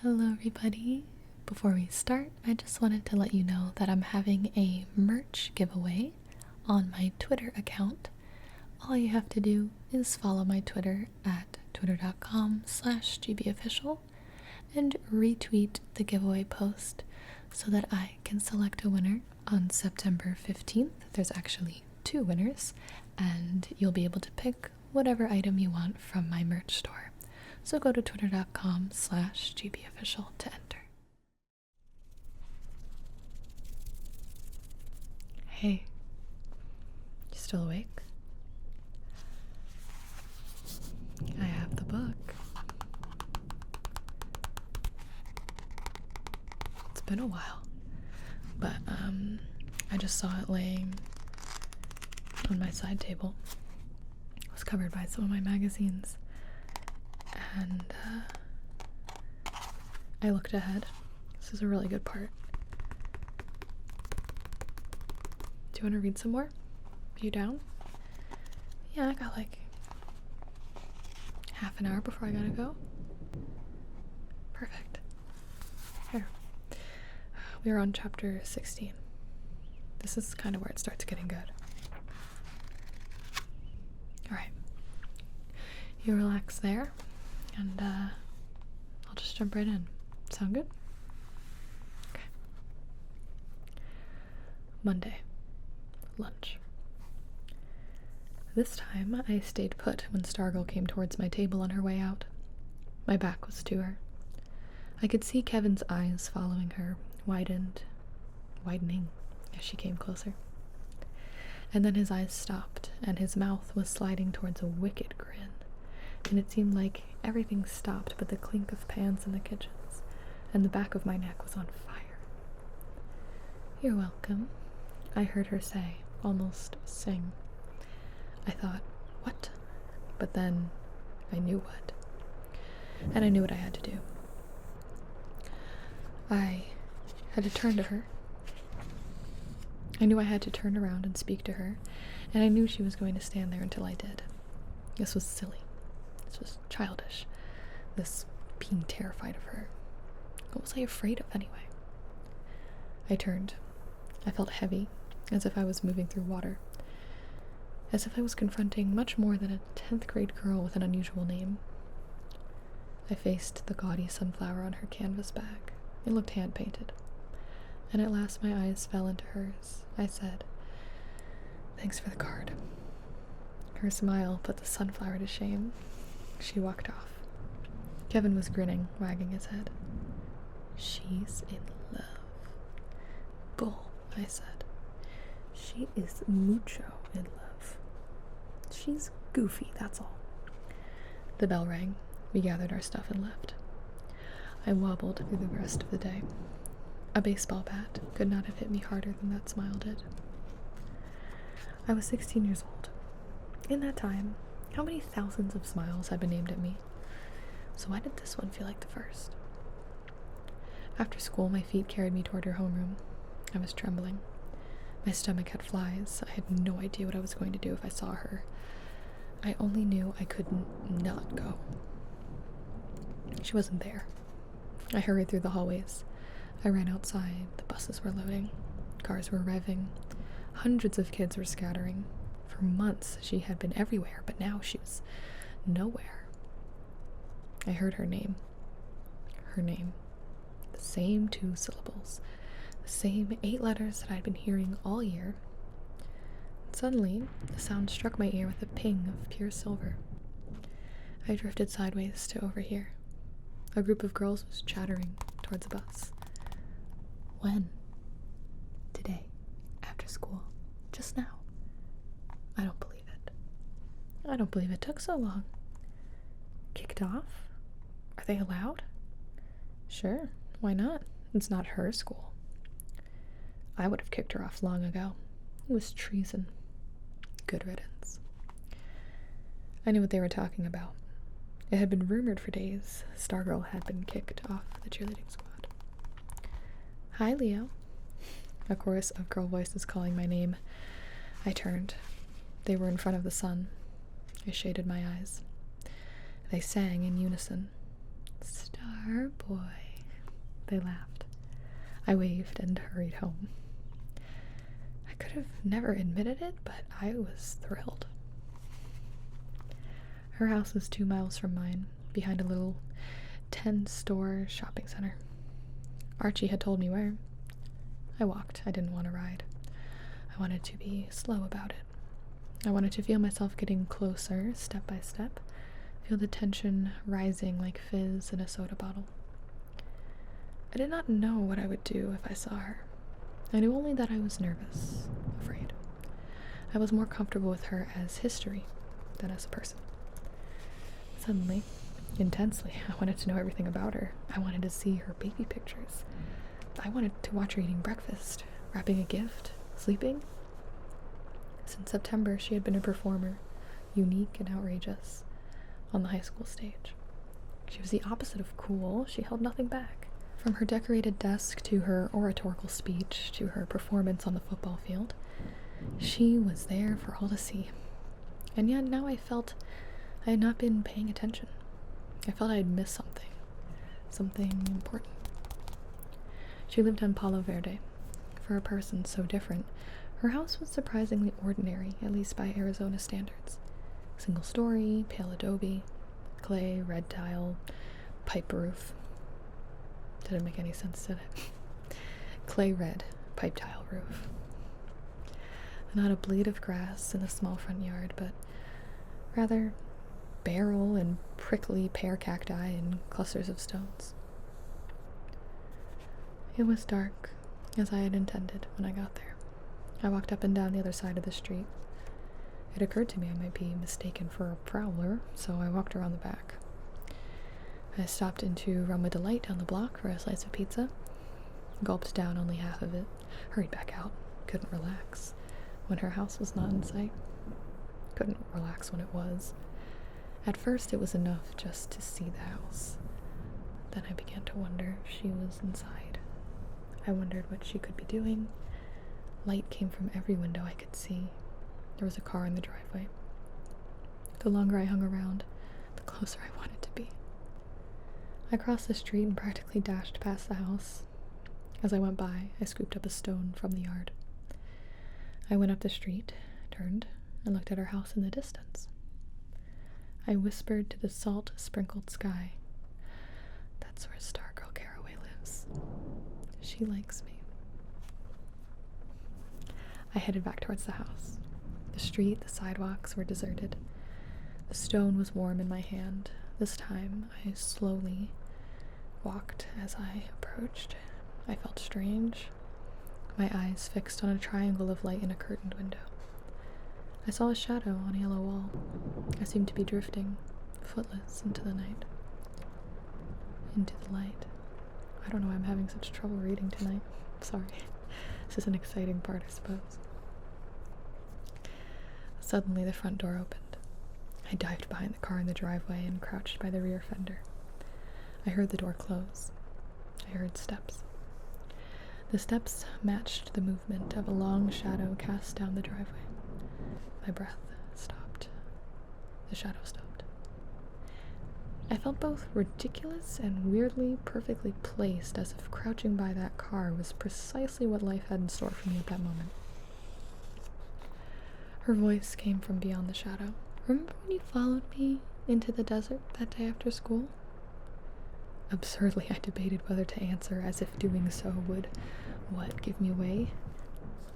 Hello, everybody. Before we start, I just wanted to let you know that I'm having a merch giveaway on my Twitter account. All you have to do is follow my Twitter at twitter.com/GBofficial and retweet the giveaway post so that I can select a winner on September 15th. There's actually 2 winners, and you'll be able to pick whatever item you want from my merch store. So go to twitter.com/GBofficial to enter. Hey, you still awake? I have the book. It's been a while, but I just saw it laying on my side table. It was covered by some of my magazines, and I looked ahead. This is a really good part. Do you want to read some more? Are you down? Yeah, I got like half an hour before I gotta go. Perfect. Here. We are on chapter 16. This is kind of where it starts getting good. Alright. You relax there, and I'll just jump right in. Sound good? Okay. Monday. Lunch. This time, I stayed put when Stargirl came towards my table on her way out. My back was to her. I could see Kevin's eyes following her, widening as she came closer. And then his eyes stopped, and his mouth was sliding towards a wicked grin, and it seemed like everything stopped but the clink of pans in the kitchens, and the back of my neck was on fire. "You're welcome," I heard her say, almost sing. I thought, what? But then I knew what. And I knew what I had to do. I had to turn to her. I knew I had to turn around and speak to her, and I knew she was going to stand there until I did. This was silly. This was childish. This being terrified of her. What was I afraid of anyway? I turned. I felt heavy, as if I was moving through water. As if I was confronting much more than a 10th grade girl with an unusual name. I faced the gaudy sunflower on her canvas bag. It looked hand-painted. And at last my eyes fell into hers. I said, "Thanks for the card." Her smile put the sunflower to shame. She walked off. Kevin was grinning, wagging his head. "She's in love." "Bull," I said. "She is mucho in love. She's goofy, that's all." The bell rang. We gathered our stuff and left. I wobbled through the rest of the day. A baseball bat could not have hit me harder than that smile did. I was 16 years old. In that time, how many thousands of smiles had been aimed at me? So why did this one feel like the first? After school, my feet carried me toward her homeroom. I was trembling. My stomach had flies. I had no idea what I was going to do if I saw her. I only knew I couldn't not go. She wasn't there. I hurried through the hallways. I ran outside. The buses were loading. Cars were revving. Hundreds of kids were scattering. For months, she had been everywhere, but now she was nowhere. I heard her name. Her name. The same 2 syllables. The same 8 letters that I'd been hearing all year. Suddenly, the sound struck my ear with a ping of pure silver. I drifted sideways to over here. A group of girls was chattering towards a bus. "When?" "Today, after school, just now." I don't believe it. I don't believe it took so long. "Kicked off? Are they allowed?" "Sure, why not? It's not her school." I would have kicked her off long ago. It was treason. Good riddance. I knew what they were talking about. It had been rumored for days Stargirl had been kicked off the cheerleading squad. "Hi, Leo." A chorus of girl voices calling my name. I turned. They were in front of the sun. I shaded my eyes. They sang in unison. "Star boy, They laughed. I waved and hurried home. I could have never admitted it, but I was thrilled. Her house was 2 miles from mine, behind a little 10-store shopping center. Archie had told me where. I walked. I didn't want to ride. I wanted to be slow about it. I wanted to feel myself getting closer, step by step, feel the tension rising like fizz in a soda bottle. I did not know what I would do if I saw her. I knew only that I was nervous, afraid. I was more comfortable with her as history than as a person. Suddenly, intensely, I wanted to know everything about her. I wanted to see her baby pictures. I wanted to watch her eating breakfast, wrapping a gift, sleeping. Since September, she had been a performer, unique and outrageous, on the high school stage. She was the opposite of cool. She held nothing back. From her decorated desk to her oratorical speech to her performance on the football field, she was there for all to see. And yet now I felt I had not been paying attention. I felt I had missed something important. She lived on Palo Verde. For a person so different, her house was surprisingly ordinary, at least by Arizona standards. Single story, pale adobe, clay, red tile, pipe roof. Didn't make any sense, did it? Clay red, pipe tile roof. Not a blade of grass in the small front yard, but rather beryl and prickly pear cacti and clusters of stones. It was dark, as I had intended when I got there. I walked up and down the other side of the street. It occurred to me I might be mistaken for a prowler, so I walked around the back. I stopped into Roma Delight down the block for a slice of pizza, gulped down only half of it, hurried back out, couldn't relax when her house was not in sight, couldn't relax when it was. At first it was enough just to see the house. Then I began to wonder if she was inside. I wondered what she could be doing. Light came from every window I could see. There was a car in the driveway. The longer I hung around, the closer I wanted to be. I crossed the street and practically dashed past the house. As I went by, I scooped up a stone from the yard. I went up the street, turned, and looked at her house in the distance. I whispered to the salt-sprinkled sky, "That's where Stargirl Caraway lives. She likes me." I headed back towards the house. The street, the sidewalks were deserted. The stone was warm in my hand. This time, I slowly walked as I approached. I felt strange, my eyes fixed on a triangle of light in a curtained window. I saw a shadow on a yellow wall. I seemed to be drifting, footless, into the night. Into the light. I don't know why I'm having such trouble reading tonight. Sorry. This is an exciting part, I suppose. Suddenly, the front door opened. I dived behind the car in the driveway and crouched by the rear fender. I heard the door close. I heard steps. The steps matched the movement of a long shadow cast down the driveway. My breath stopped. The shadow stopped. I felt both ridiculous and weirdly perfectly placed, as if crouching by that car was precisely what life had in store for me at that moment. Her voice came from beyond the shadow. "Remember when you followed me into the desert that day after school?" Absurdly, I debated whether to answer, as if doing so would, give me away?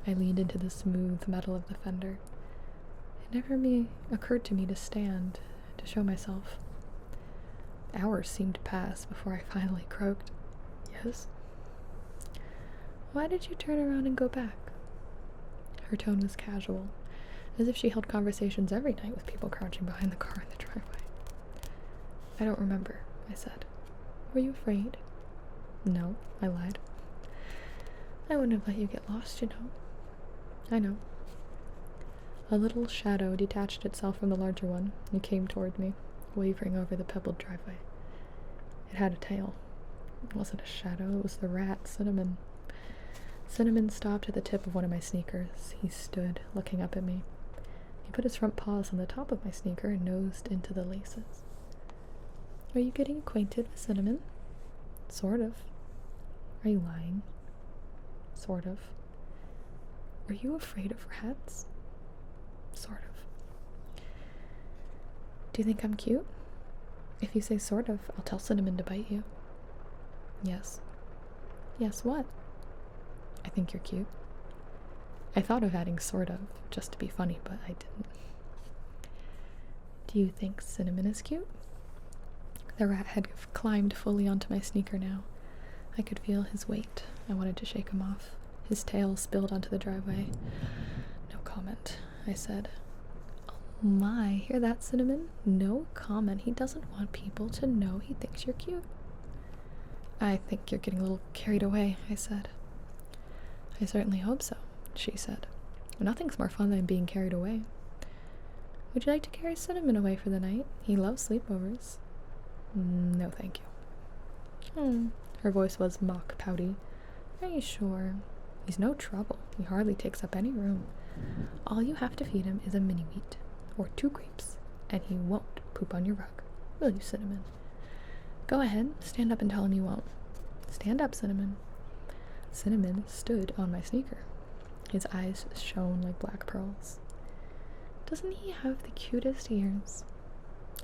I leaned into the smooth metal of the fender. It never occurred to me to stand, to show myself. Hours seemed to pass before I finally croaked, "Yes." "Why did you turn around and go back?" Her tone was casual, as if she held conversations every night with people crouching behind the car in the driveway. "I don't remember," I said. "Were you afraid?" "No," I lied. "I wouldn't have let you get lost, you know." "I know." A little shadow detached itself from the larger one and came toward me, wavering over the pebbled driveway. It had a tail. It wasn't a shadow, it was the rat, Cinnamon. Cinnamon stopped at the tip of one of my sneakers. He stood, looking up at me. He put his front paws on the top of my sneaker and nosed into the laces. "Are you getting acquainted with Cinnamon?" "Sort of." Are you lying? Sort of. Are you afraid of rats? Sort of. Do you think I'm cute? If you say sort of, I'll tell Cinnamon to bite you. Yes. Yes, what? I think you're cute. I thought of adding sort of, just to be funny, but I didn't. Do you think Cinnamon is cute? The rat had climbed fully onto my sneaker now. I could feel his weight. I wanted to shake him off. His tail spilled onto the driveway. No comment, I said. Oh my, hear that, Cinnamon? No comment. He doesn't want people to know he thinks you're cute. I think you're getting a little carried away, I said. I certainly hope so, she said. Nothing's more fun than being carried away. Would you like to carry Cinnamon away for the night? He loves sleepovers. No, thank you. Her voice was mock pouty. Are you sure? He's no trouble. He hardly takes up any room. All you have to feed him is a mini wheat, or 2 grapes, and he won't poop on your rug. Will you, Cinnamon? Go ahead, stand up and tell him you won't. Stand up, Cinnamon. Cinnamon stood on my sneaker. His eyes shone like black pearls. Doesn't he have the cutest ears?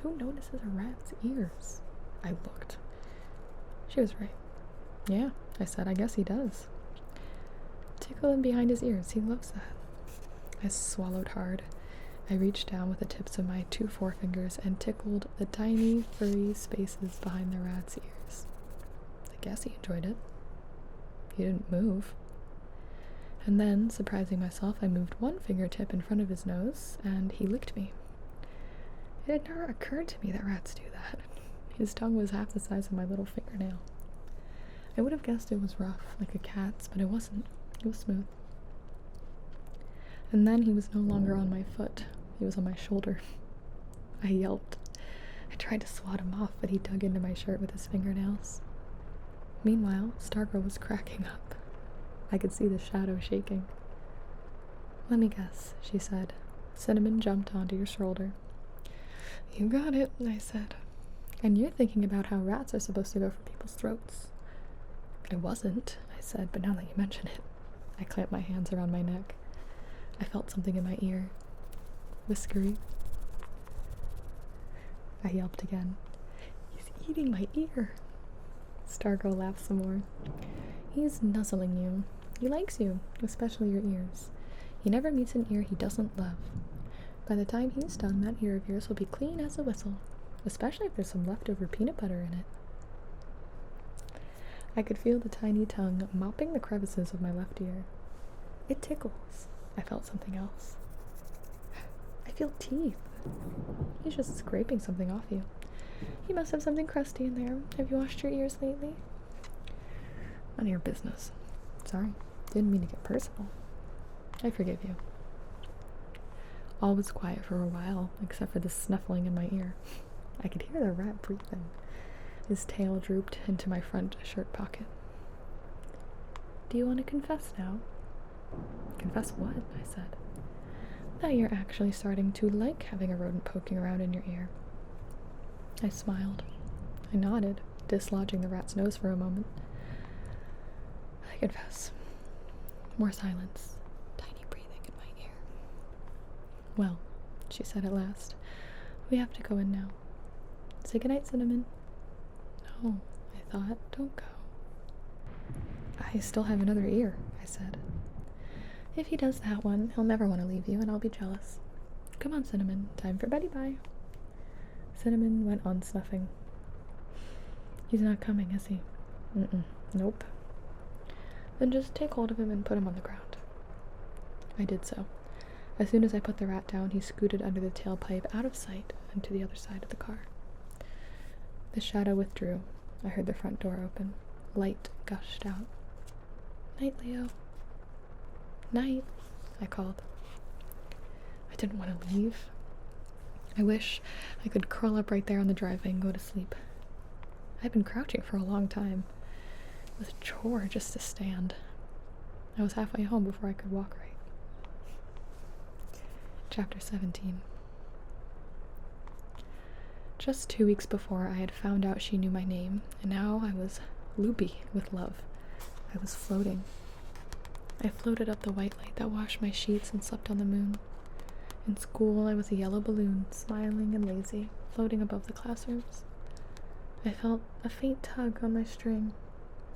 Who notices a rat's ears? I looked. She was right. Yeah, I said, I guess he does. Tickle him behind his ears. He loves that. I swallowed hard. I reached down with the tips of my 2 forefingers and tickled the tiny, furry spaces behind the rat's ears. I guess he enjoyed it. He didn't move. And then, surprising myself, I moved one fingertip in front of his nose, and he licked me. It had never occurred to me that rats do that. His tongue was half the size of my little fingernail. I would have guessed it was rough, like a cat's, but it wasn't. It was smooth. And then he was no longer on my foot. He was on my shoulder. I yelped. I tried to swat him off, but he dug into my shirt with his fingernails. Meanwhile, Stargirl was cracking up. I could see the shadow shaking. Let me guess, she said. Cinnamon jumped onto your shoulder. You got it, I said. And you're thinking about how rats are supposed to go for people's throats. I wasn't, I said, but now that you mention it. I clamped my hands around my neck. I felt something in my ear. Whiskery. I yelped again. He's eating my ear. Stargirl laughed some more. He's nuzzling you. He likes you, especially your ears. He never meets an ear he doesn't love. By the time he's done, that ear of yours will be clean as a whistle, especially if there's some leftover peanut butter in it. I could feel the tiny tongue mopping the crevices of my left ear. It tickles. I felt something else. I feel teeth. He's just scraping something off you. You must have something crusty in there. Have you washed your ears lately? None of your business. Sorry. Didn't mean to get personal. I forgive you. All was quiet for a while, except for the snuffling in my ear. I could hear the rat breathing. His tail drooped into my front shirt pocket. Do you want to confess now? Confess what? I said. That you're actually starting to like having a rodent poking around in your ear. I smiled. I nodded, dislodging the rat's nose for a moment. I confess. More silence. Tiny breathing in my ear. Well, she said at last, we have to go in now. Say goodnight, Cinnamon. No, I thought, don't go. I still have another ear, I said. If he does that one, he'll never want to leave you, and I'll be jealous. Come on, Cinnamon. Time for beddy-bye. Cinnamon went on snuffing. He's not coming, is he? Nope. Then just take hold of him and put him on the ground. I did so. As soon as I put the rat down, he scooted under the tailpipe out of sight and to the other side of the car. The shadow withdrew. I heard the front door open. Light gushed out. Night, Leo. Night, I called. I didn't want to leave. I wish I could curl up right there on the driveway and go to sleep. I've been crouching for a long time. It was a chore just to stand. I was halfway home before I could walk right. Chapter 17. Just 2 weeks before, I had found out she knew my name, and now I was loopy with love. I was floating. I floated up the white light that washed my sheets and slept on the moon. In school, I was a yellow balloon, smiling and lazy, floating above the classrooms. I felt a faint tug on my string.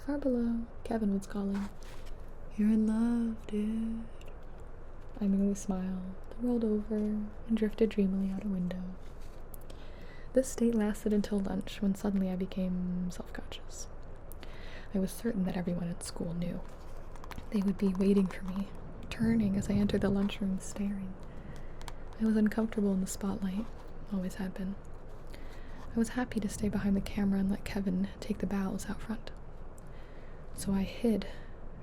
Far below, Kevin was calling, "You're in love, dude." I merely smiled, rolled over, and drifted dreamily out a window. This state lasted until lunch, when suddenly I became self-conscious. I was certain that everyone at school knew. They would be waiting for me, turning as I entered the lunchroom, staring. I was uncomfortable in the spotlight, always had been. I was happy to stay behind the camera and let Kevin take the bows out front. So I hid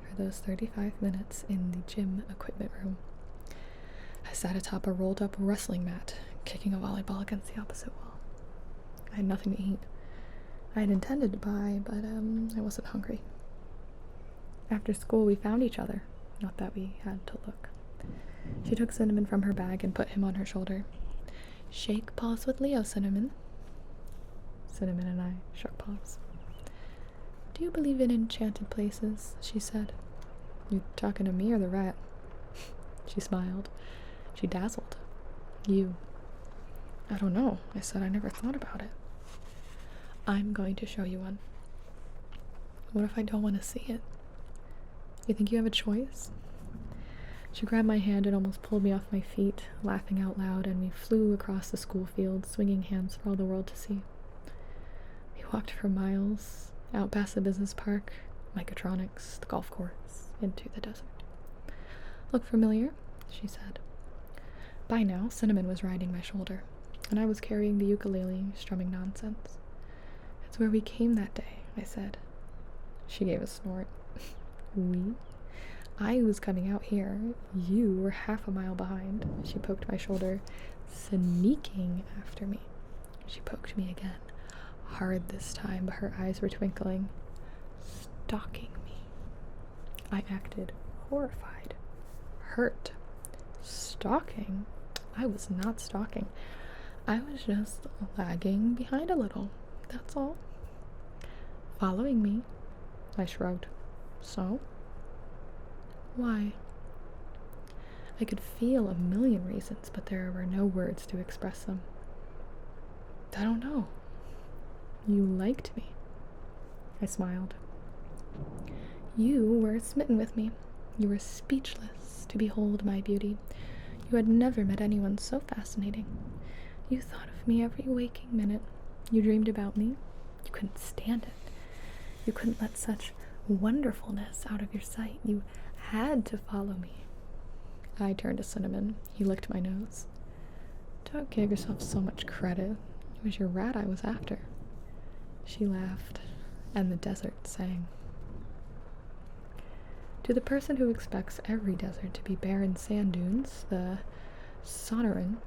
for those 35 minutes in the gym equipment room. I sat atop a rolled-up wrestling mat, kicking a volleyball against the opposite wall. I had nothing to eat. I had intended to buy, but I wasn't hungry. After school, we found each other. Not that we had to look. She took Cinnamon from her bag and put him on her shoulder. "Shake paws with Leo, Cinnamon." Cinnamon and I shook paws. "Do you believe in enchanted places?" she said. "You talking to me or the rat?" She smiled. She dazzled. "You." "I don't know," I said. "I never thought about it." "I'm going to show you one." "What if I don't want to see it?" "You think you have a choice?" She grabbed my hand and almost pulled me off my feet, laughing out loud, and we flew across the school field, swinging hands for all the world to see. We walked for miles, out past the business park, Mechatronics, the golf course, into the desert. "Look familiar?" she said. By now, Cinnamon was riding my shoulder, and I was carrying the ukulele, strumming nonsense. "It's where we came that day," I said. She gave a snort. "We? I was coming out here. You were half a mile behind." She poked my shoulder. "Sneaking after me." She poked me again, hard this time, but her eyes were twinkling. "Stalking me." I acted horrified, hurt. Stalking? I was not stalking. I was just lagging behind a little, that's all. "Following me?" I shrugged. "So?" "Why?" I could feel a million reasons, but there were no words to express them. "I don't know." "You liked me." I smiled. "You were smitten with me. You were speechless to behold my beauty. You had never met anyone so fascinating. You thought of me every waking minute. You dreamed about me. You couldn't stand it. You couldn't let such wonderfulness out of your sight. You had to follow me." I turned to Cinnamon. He licked my nose. "Don't give yourself so much credit. It was your rat I was after." She laughed, and the desert sang. To the person who expects every desert to be barren sand dunes, the Sonoran?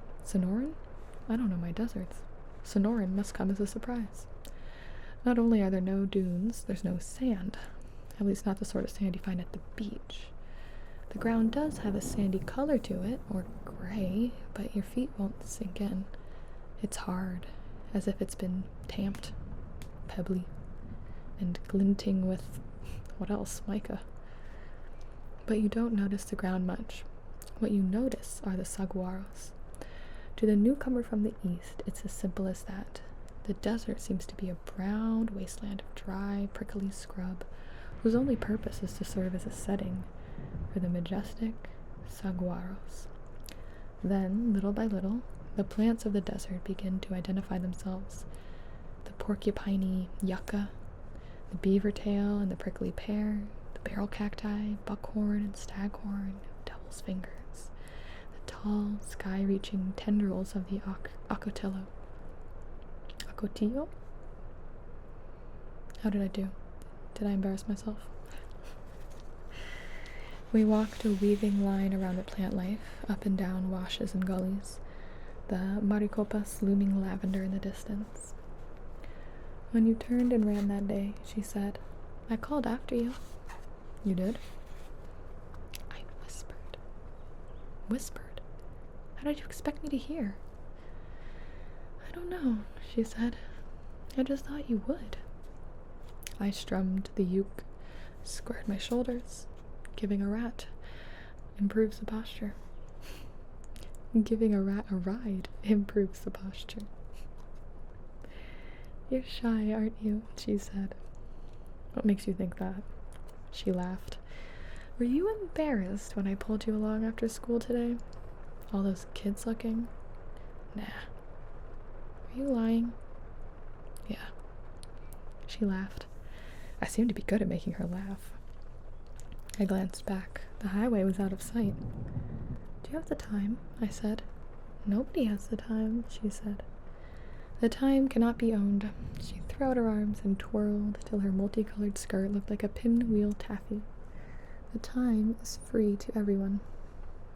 I don't know my deserts. Sonoran must come as a surprise. Not only are there no dunes, there's no sand. At least not the sort of sand you find at the beach. The ground does have a sandy color to it, or gray, but your feet won't sink in. It's hard, as if it's been tamped, pebbly, and glinting with, what else, mica. But you don't notice the ground much. What you notice are the saguaros. To the newcomer from the east, it's as simple as that. The desert seems to be a brown wasteland of dry, prickly scrub, whose only purpose is to serve as a setting for the majestic saguaros. Then, little by little, the plants of the desert begin to identify themselves. The porcupiney yucca, the beaver tail and the prickly pear, the barrel cacti, buckhorn and staghorn, devil's fingers, the tall, sky-reaching tendrils of the ocotillo. Ocotillo? How did I do? Did I embarrass myself? We walked a weaving line around the plant life, up and down washes and gullies, the maricopas looming lavender in the distance. "When you turned and ran that day," she said, "I called after you." "You did?" I whispered. Whispered? How did you expect me to hear? "I don't know," she said. "I just thought you would." I strummed the uke, Squared my shoulders. Giving a rat improves the posture. Giving a rat a ride improves the posture. You're shy, aren't you? She said. What makes you think that? She laughed. Were you embarrassed when I pulled you along after school today? All those kids looking? Nah. Are you lying? Yeah. She laughed. I seemed to be good at making her laugh. I glanced back. The highway was out of sight. Do you have the time? I said. Nobody has the time, she said. The time cannot be owned. She threw out her arms and twirled till her multicolored skirt looked like a pinwheel taffy. The time is free to everyone.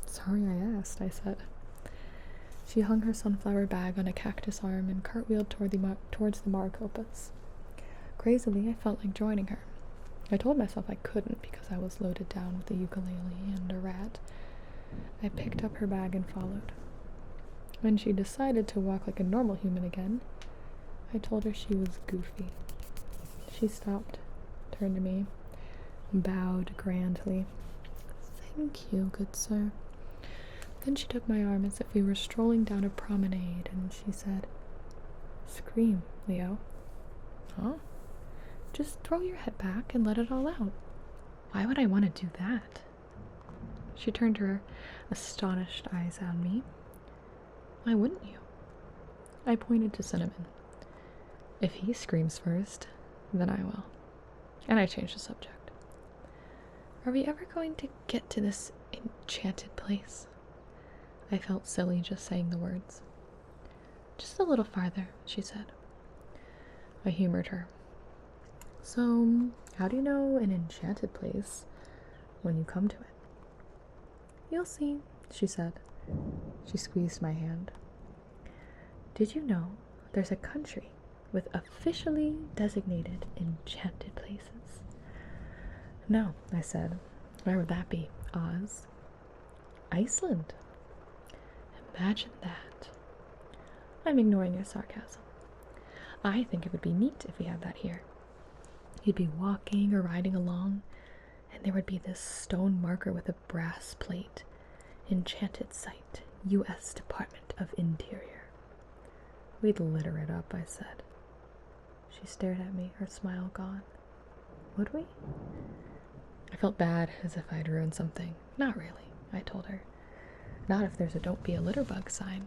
Sorry I asked, I said. She hung her sunflower bag on a cactus arm and cartwheeled towards the Maricopas. Crazily, I felt like joining her. I told myself I couldn't because I was loaded down with a ukulele and a rat. I picked up her bag and followed. When she decided to walk like a normal human again, I told her she was goofy. She stopped, turned to me, bowed grandly. Thank you, good sir. Then she took my arm as if we were strolling down a promenade, and she said, Scream, Leo. Huh? Just throw your head back and let it all out. Why would I want to do that? She turned her astonished eyes on me. Why wouldn't you? I pointed to Cinnamon. If he screams first, then I will. And I changed the subject. Are we ever going to get to this enchanted place? I felt silly just saying the words. Just a little farther, she said. I humored her. So, how do you know an enchanted place when you come to it? You'll see, she said. She squeezed my hand. Did you know there's a country with officially designated enchanted places? No, I said. Where would that be? Oz? Iceland? Imagine that. I'm ignoring your sarcasm. I think it would be neat if we had that here. You'd be walking or riding along, and there would be this stone marker with a brass plate. Enchanted Site, U.S. Department of Interior. We'd litter it up, I said. She stared at me, her smile gone. Would we? I felt bad, as if I'd ruined something. Not really, I told her. Not if there's a Don't Be a Litterbug sign.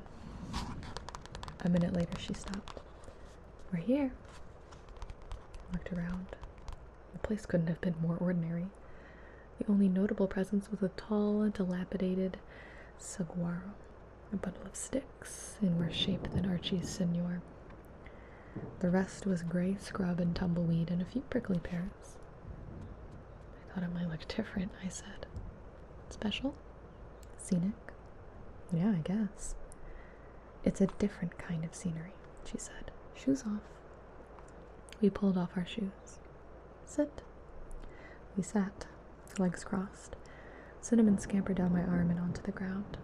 A minute later, she stopped. We're here. I looked around. The place couldn't have been more ordinary. The only notable presence was a tall, dilapidated saguaro, a bundle of sticks in worse shape than Archie's seigneur. The rest was gray scrub and tumbleweed and a few prickly pears. I thought it might look different, I said. Special? Scenic? Yeah, I guess. It's a different kind of scenery, she said. Shoes off. We pulled off our shoes. Sit. We sat, legs crossed. Cinnamon scampered down my arm and onto the ground.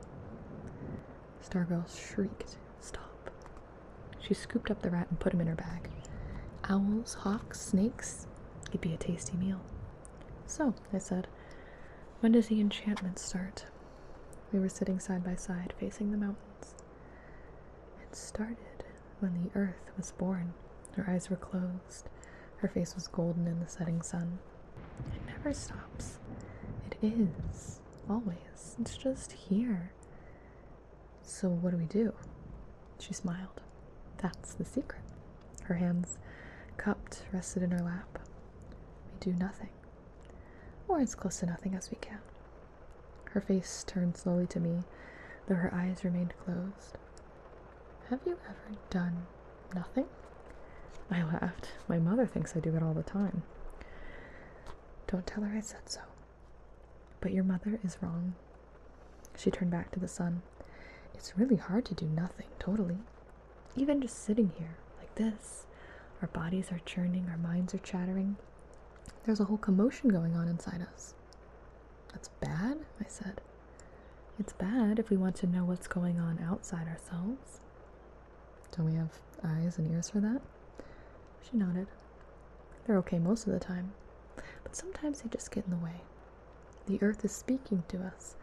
Stargirl shrieked, Stop. She scooped up the rat and put him in her bag. Owls, hawks, snakes. It'd be a tasty meal. So, I said, when does the enchantment start? We were sitting side by side, facing the mountains. It started when the earth was born. Her eyes were closed. Her face was golden in the setting sun. It never stops. It is. Always. It's just here. So what do we do? She smiled. That's the secret. Her hands, cupped, rested in her lap. We do nothing. Or as close to nothing as we can. Her face turned slowly to me, though her eyes remained closed. Have you ever done nothing? I laughed. My mother thinks I do it all the time. Don't tell her I said so. But your mother is wrong. She turned back to the sun. It's really hard to do nothing, totally. Even just sitting here, like this. Our bodies are churning, our minds are chattering. There's a whole commotion going on inside us. That's bad, I said. It's bad if we want to know what's going on outside ourselves. Don't we have eyes and ears for that? She nodded. They're okay most of the time. but sometimes they just get in the way. The earth is speaking to us,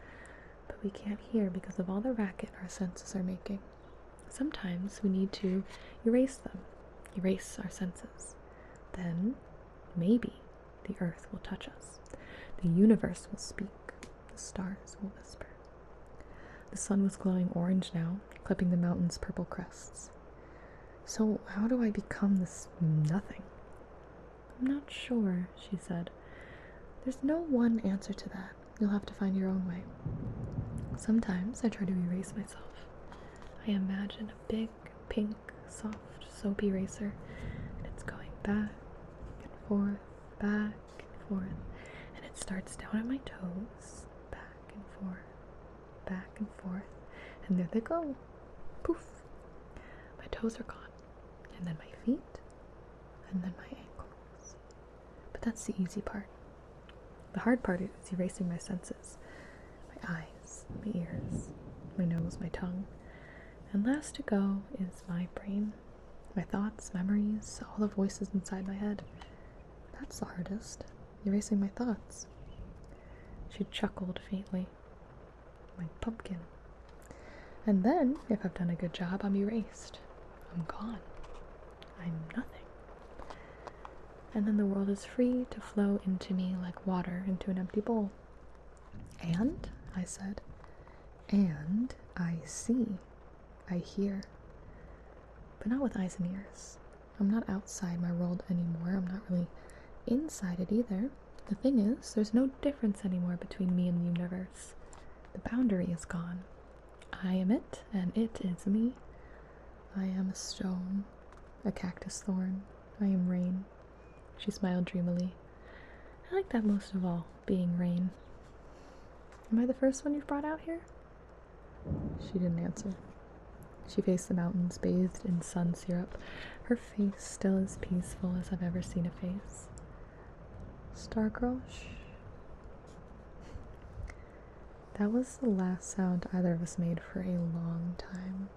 but we can't hear because of all the racket our senses are making. Sometimes we need to erase them, erase our senses. Then, maybe, the earth will touch us. The universe will speak. The stars will whisper. The sun was glowing orange now, clipping the mountain's purple crests. So how do I become this nothing? I'm not sure, she said. There's no one answer to that. You'll have to find your own way. Sometimes I try to erase myself. I imagine a big, pink, soft, soapy eraser, and it's going back and forth, and it starts down at my toes, back and forth, and there they go. Poof! My toes are gone, and then my feet, and then my ankles. But that's the easy part. The hard part is erasing my senses. My eyes, my ears, my nose, my tongue. And last to go is my brain. My thoughts, memories, all the voices inside my head. That's the hardest. Erasing my thoughts. She chuckled faintly. My pumpkin. And then, if I've done a good job, I'm erased. I'm gone. I'm nothing. And then the world is free to flow into me like water into an empty bowl. And, I said, and I see. I hear. But not with eyes and ears. I'm not outside my world anymore. I'm not really inside it either. The thing is, there's no difference anymore between me and the universe. The boundary is gone. I am it, and it is me. I am a stone, a cactus thorn. I am rain. She smiled dreamily. I like that most of all, being rain. Am I the first one you've brought out here? She didn't answer. She faced the mountains, bathed in sun syrup, her face still as peaceful as I've ever seen a face. Stargirl, shh. That was the last sound either of us made for a long time.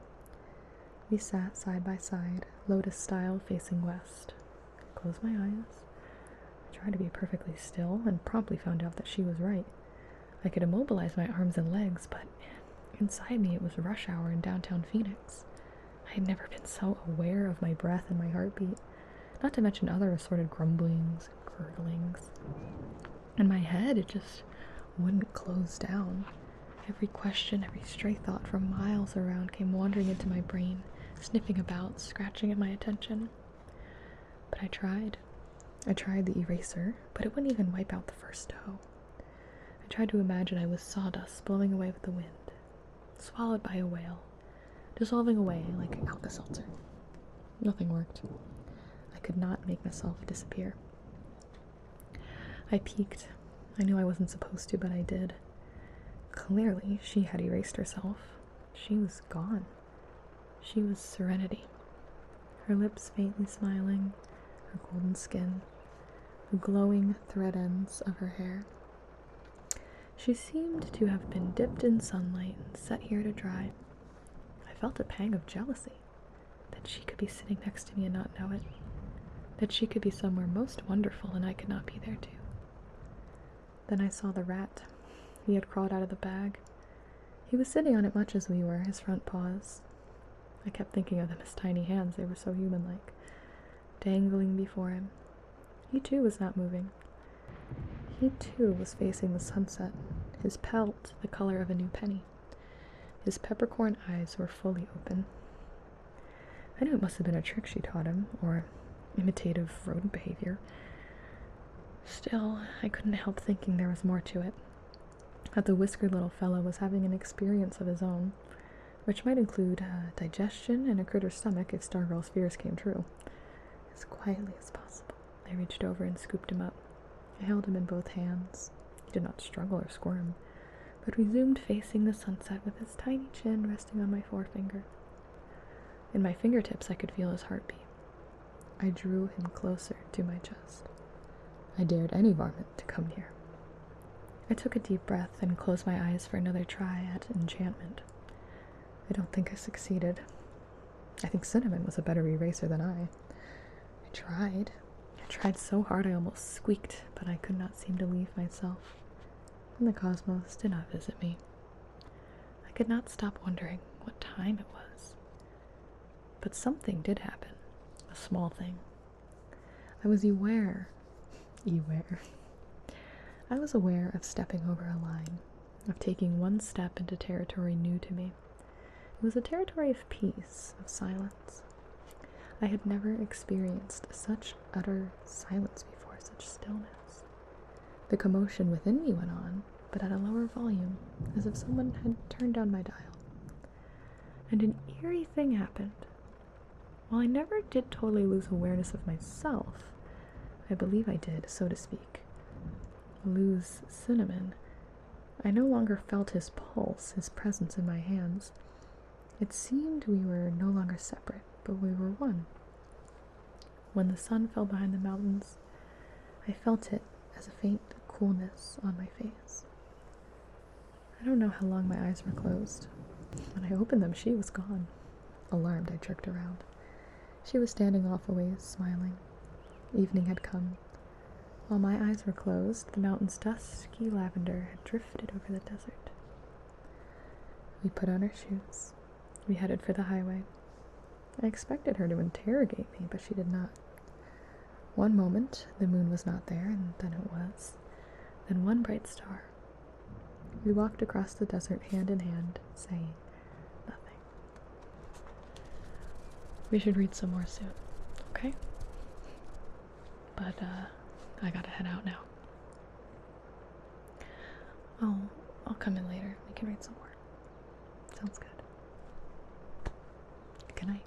We sat side by side, lotus style, facing west. I closed my eyes. I tried to be perfectly still and promptly found out that she was right. I could immobilize my arms and legs, but inside me it was rush hour in downtown Phoenix. I had never been so aware of my breath and my heartbeat, not to mention other assorted grumblings and gurglings. In my head, it just wouldn't close down. Every question, every stray thought from miles around came wandering into my brain, sniffing about, scratching at my attention. But I tried. I tried the eraser, but it wouldn't even wipe out the first toe. I tried to imagine I was sawdust blowing away with the wind, swallowed by a whale, dissolving away like Alka-Seltzer. Nothing worked. I could not make myself disappear. I peeked. I knew I wasn't supposed to, but I did. Clearly, she had erased herself. She was gone. She was serenity. Her lips faintly smiling, her golden skin, the glowing thread ends of her hair. She seemed to have been dipped in sunlight and set here to dry. I felt a pang of jealousy, that she could be sitting next to me and not know it, that she could be somewhere most wonderful and I could not be there too. Then I saw the rat. He had crawled out of the bag. He was sitting on it much as we were, his front paws. I kept thinking of them as tiny hands, they were so human-like, dangling before him. He too was not moving. He too was facing the sunset, his pelt the color of a new penny. His peppercorn eyes were fully open. I knew it must have been a trick she taught him, or imitative rodent behavior. Still, I couldn't help thinking there was more to it, that the whiskered little fellow was having an experience of his own, which might include digestion and a critter's stomach if Stargirl's fears came true. As quietly as possible, I reached over and scooped him up. I held him in both hands. He did not struggle or squirm, but resumed facing the sunset with his tiny chin resting on my forefinger. In my fingertips I could feel his heartbeat. I drew him closer to my chest. I dared any varmint to come near. I took a deep breath and closed my eyes for another try at enchantment. I don't think I succeeded. I think Cinnamon was a better eraser than I. I tried. tried so hard I almost squeaked, but I could not seem to leave myself, and the cosmos did not visit me. I could not stop wondering what time it was. But something did happen, a small thing. I was aware of stepping over a line, of taking one step into territory new to me. It was a territory of peace, of silence. I had never experienced such utter silence before, such stillness. The commotion within me went on, but at a lower volume, as if someone had turned down my dial. And an eerie thing happened. While I never did totally lose awareness of myself, I believe I did, so to speak, lose Cinnamon. I no longer felt his pulse, his presence in my hands. It seemed we were no longer separate, but we were one. When the sun fell behind the mountains, I felt it as a faint coolness on my face. I don't know how long my eyes were closed. When I opened them, she was gone. Alarmed, I jerked around. She was standing off a ways, smiling. Evening had come. While my eyes were closed, the mountain's dusky lavender had drifted over the desert. We put on our shoes. We headed for the highway. I expected her to interrogate me, but she did not. One moment, the moon was not there, and then it was. Then one bright star. We walked across the desert hand in hand, saying nothing. We should read some more soon, okay? But, I gotta head out now. I'll come in later. We can read some more. Sounds good. Good night.